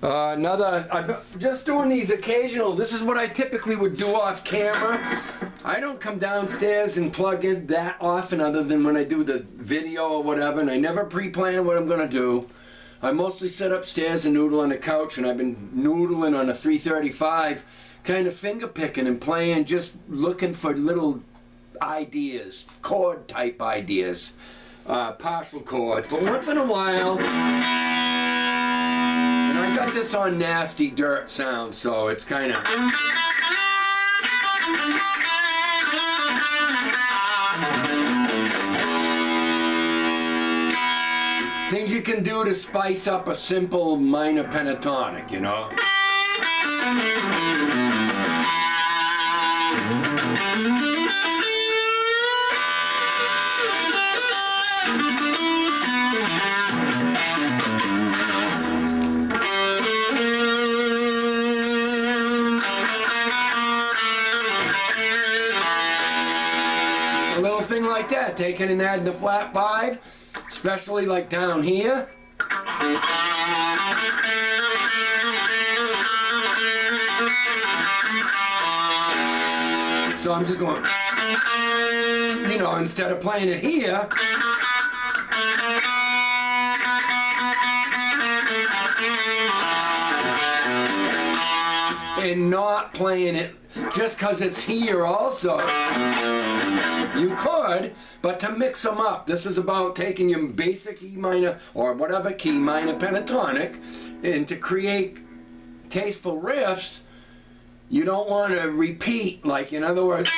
I'm just doing these occasional, this is what I typically would do off camera. I don't come downstairs and plug in that often other than when I do the video or whatever, and I never pre-plan what I'm going to do. I mostly sit upstairs and noodle on the couch, and I've been noodling on a 335, kind of finger picking and playing, just looking for little ideas, chord type ideas, partial chords, but once in a while, and I got this on Nasty Dirt Sound, so it's kind of things you can do to spice up a simple minor pentatonic, you know. A little thing like that, taking and adding the flat 5, especially like down here. So I'm just going, you know, instead of playing it here, and not playing it just because it's here also. You could, but to mix them up, this is about taking your basic E minor or whatever key minor pentatonic, and to create tasteful riffs, you don't want to repeat, like in other words,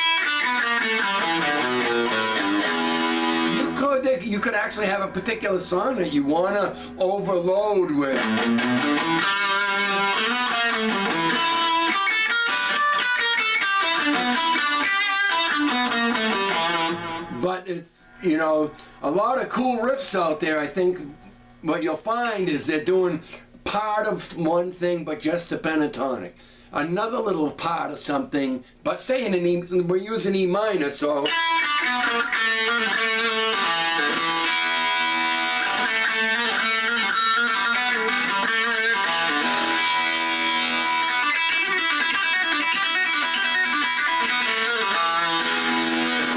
you could actually have a particular song that you want to overload with. But it's, you know, a lot of cool riffs out there. I think what you'll find is they're doing part of one thing, but just a pentatonic. Another little part of something, but staying in E, we're using E minor, so.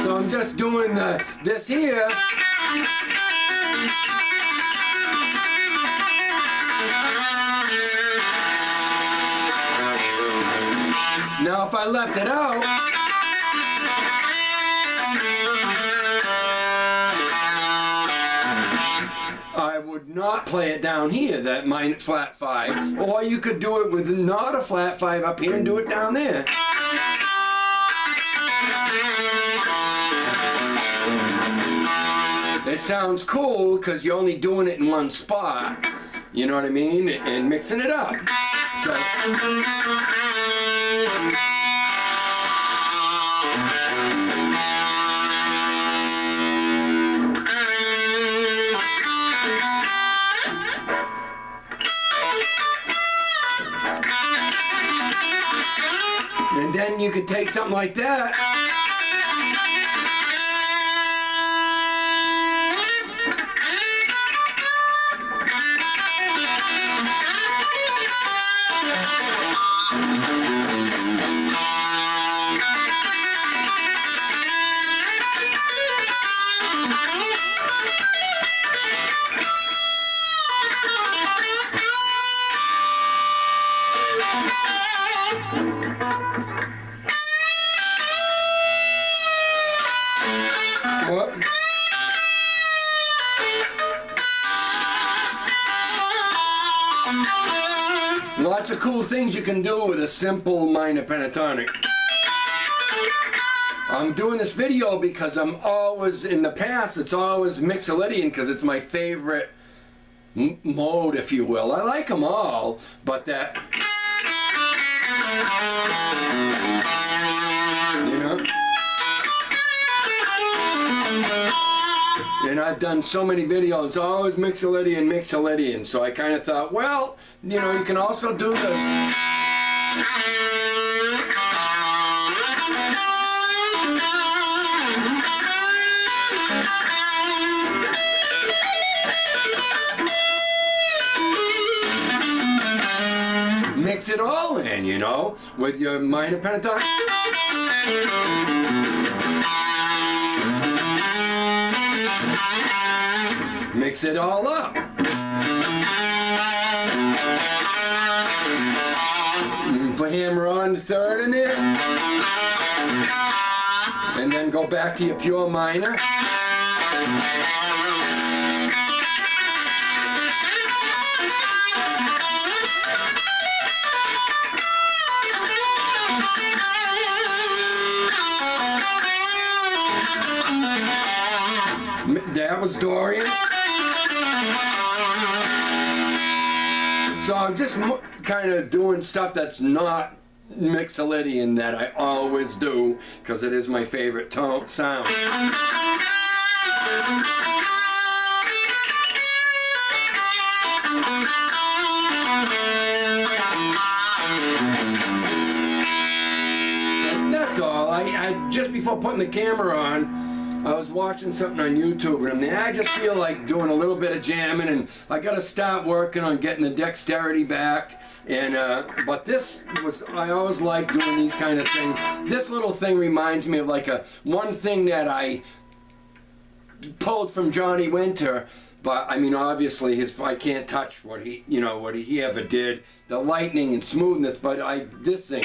So I'm just doing this here. Now if I left it out, I would not play it down here, that minor flat 5, or you could do it with not a flat 5 up here and do it down there. It sounds cool because you're only doing it in one spot, you know what I mean, and mixing it up. So. And then you could take something like that. What? Lots of cool things you can do with a simple minor pentatonic. I'm doing this video because I'm always, in the past, it's always Mixolydian because it's my favorite mode, if you will. I like them all, but that, you know? And I've done so many videos, always Mixolydian, Mixolydian, so I kind of thought, well, you know, you can also do the... mix it all in, you know, with your minor pentatonic. Mix it all up. Put hammer on the third in there. And then go back to your pure minor. That was Dorian. So I'm just kind of doing stuff that's not Mixolydian that I always do, because it is my favorite tone sound. So that's all. I just before putting the camera on, I was watching something on YouTube, and I just feel like doing a little bit of jamming, and I got to start working on getting the dexterity back. And but this was, I always like doing these kind of things. This little thing reminds me of like one thing that I pulled from Johnny Winter. But I mean, obviously, I can't touch what he ever did, the lightning and smoothness. But this thing.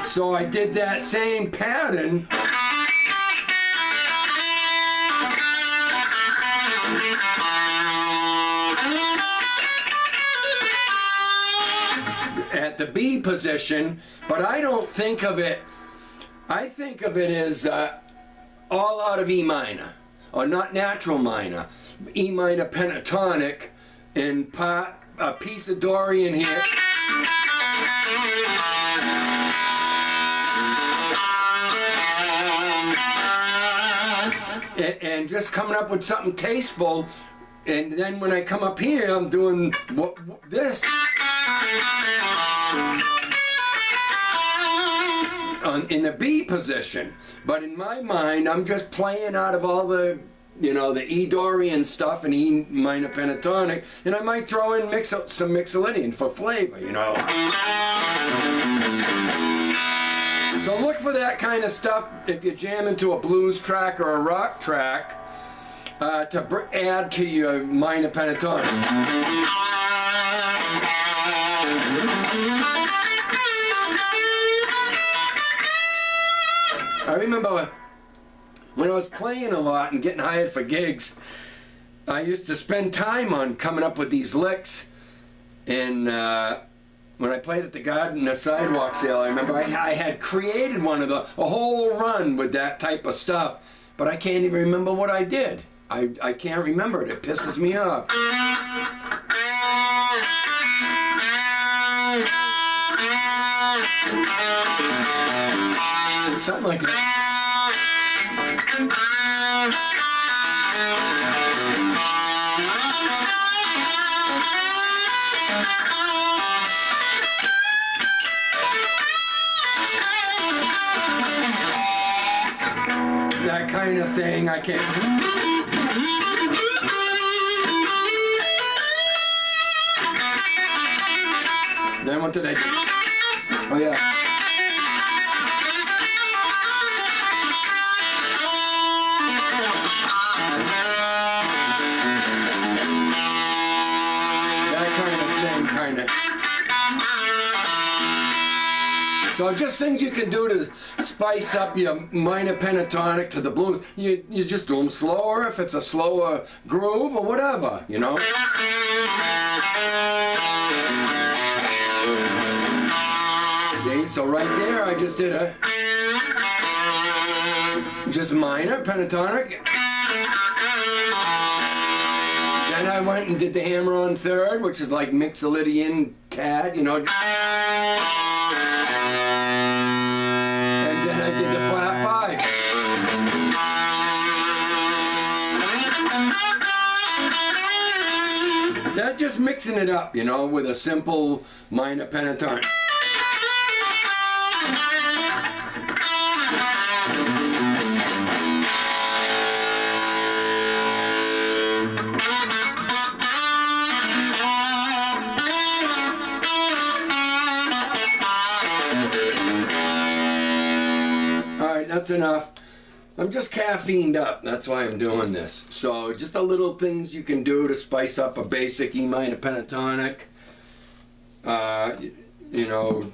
So I did that same pattern. At the B position, but I don't think of it, I think of it as all out of E minor, or not natural minor, E minor pentatonic, and a piece of Dorian here. And just coming up with something tasteful, and then when I come up here, I'm doing this in the B position. But in my mind, I'm just playing out of all the, the E Dorian stuff and E minor pentatonic, and I might throw in some Mixolydian for flavor, So look for that kind of stuff if you jam into a blues track or a rock track to add to your minor pentatonic. I remember when I was playing a lot and getting hired for gigs, I used to spend time on coming up with these licks. And when I played at the Garden, a sidewalk sale, I remember I had created a whole run with that type of stuff, but I can't even remember what I did. I can't remember it. It pisses me off. Something like that. That kind of thing, I can't. Then what did I do? Oh yeah. So just things you can do to spice up your minor pentatonic to the blues. You just do them slower if it's a slower groove or whatever, See, so right there I just did just minor pentatonic. Then I went and did the hammer on third, which is like Mixolydian tad, And then I did the flat five. That just mixing it up, with a simple minor pentatonic. that's enough. I'm just caffeined up. That's why I'm doing this. So just a little things you can do to spice up a basic E minor pentatonic. You know,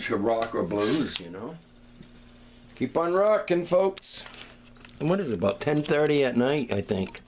to rock or blues, you know. Keep on rocking, folks. And what is it, about 10:30 at night, I think.